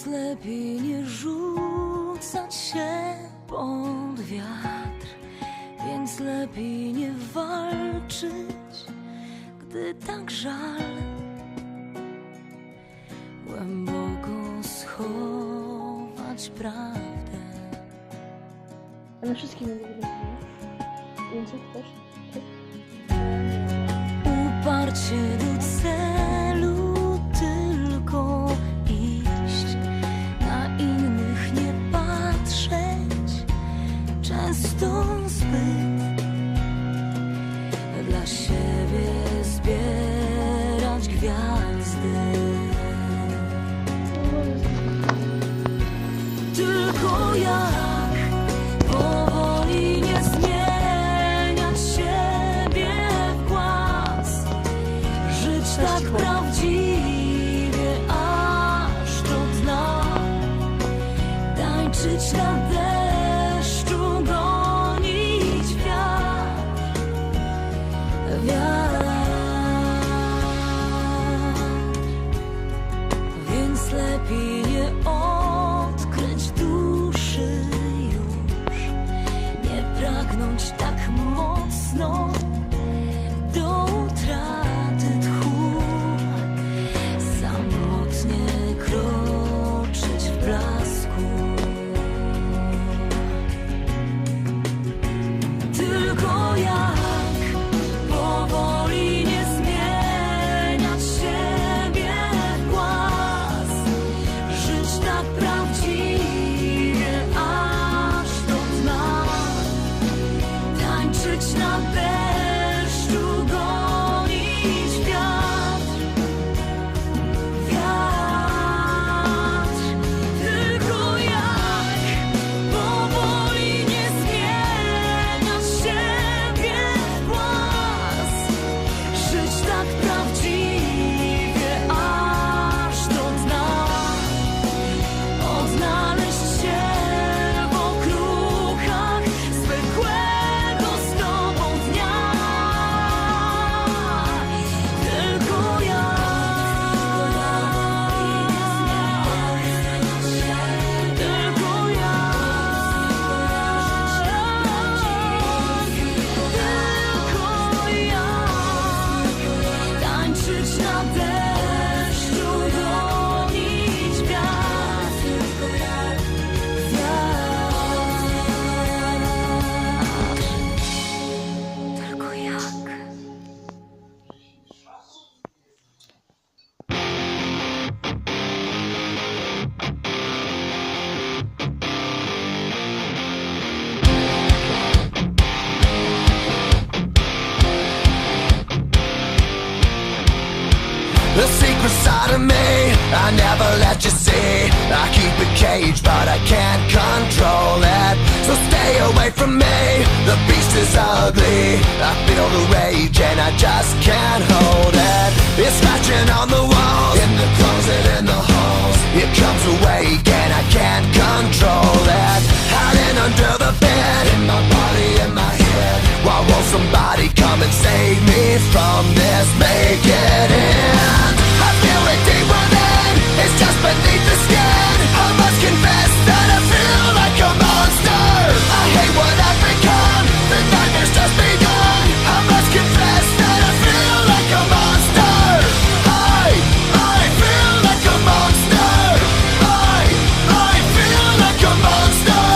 Więc lepiej nie rzucać się pod wiatr, więc lepiej nie walczyć, gdy tak żal. Głęboko schować prawdę. A na wszystkim nie będę więcej też? Uparcie do celu tylko iść, na innych nie patrzeć, często zbyt dla siebie zbierać gwiazdy. Tylko jak powoli nie zmieniać siebie w głaz, żyć tak prawdziwie aż do dna, tańczyć na deszczu, gonić wiatr, wiatr. Więc lepiej nie odkryć duszy już, nie pragnąć tak mocno do utraty tchu, samotnie kroczyć w blasku. Tylko jak powoli nie zmieniać siebie w głaz, żyć tak prawdziwie aż do dna, tańczyć na deszczu, gonić wiatr, wiatr. Tylko jak powoli nie zmieniać siebie w głaz, żyć tak prawdziwie aż do dna, odnaleźć się w okruchach zwykłego z tobą dnia. Tylko tańczyć na deszczu, gonić wiatr, wiatr. Tylko jak? The secret side of me, I never let you see. I keep it caged, but I can't control it. So stay away from me, the beast is ugly. I feel the rage and I just can't hold it. It's scratching on the walls, in the closet, in the halls. It comes awake and I can't control it. Hiding under the bed, in my body, in my head. Why won't somebody come and save me from this? Make it end. I feel it deep within, it's just beneath the skin. I must confess that I feel like a monster. I hate what I've become, the nightmare's just begun. I must confess that I feel like a monster. I feel like a monster. I feel like a monster.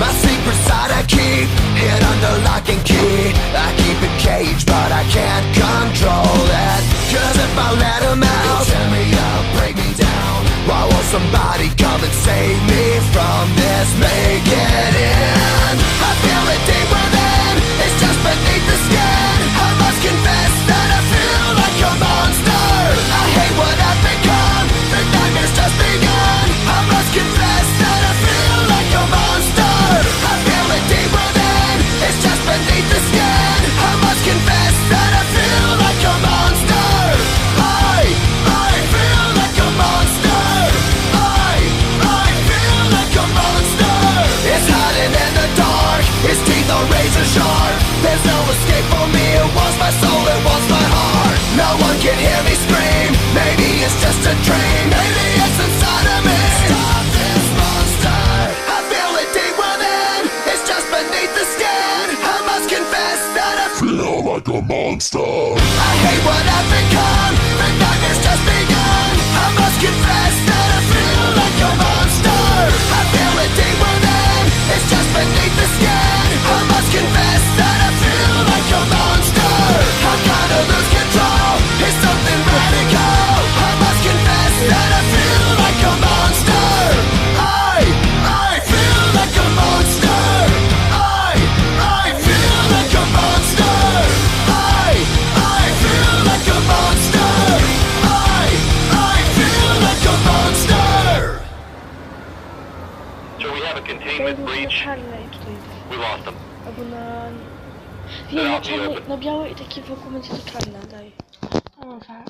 My secret side I keep hid under lock and key. I keep it caged, but I can't control it. Cause if I let him out, he'll tear me up, break me down. Why won't somebody come and save me from this? Make it end. I feel it deep within, it's just beneath the skin. I must confess that I feel like a monster. I hate what I've become, the nightmare's just begun. I must confess that I feel like a monster. I feel it deep within, it's just beneath the skin. I must confess that I feel like a monster. I feel like a monster. I feel like a monster. It's hiding in the dark, its teeth are razor sharp. There's no escape for me, it was my it wants my heart. No one can hear me scream. Maybe it's just a dream. Maybe it's inside of me. Stop this monster. I feel it deep within. It's just beneath the skin. I must confess that I feel like a monster. I hate what I've become. The nightmare's just begun. I must confess that I feel like a monster. I feel it deep within. It's just beneath the skin. I must confess that I feel like a monster. I'm gonna lose control. It's something radical. I must confess that I feel like a monster. I feel like a monster. I feel like a monster. I feel like a monster. I feel like a monster. So we have a containment Daj mi się na breach. czarne i tutaj. We lost them. Albo na... Wiem, na czarne, na białe i takie wokół będzie to czarne, daj. O, tak.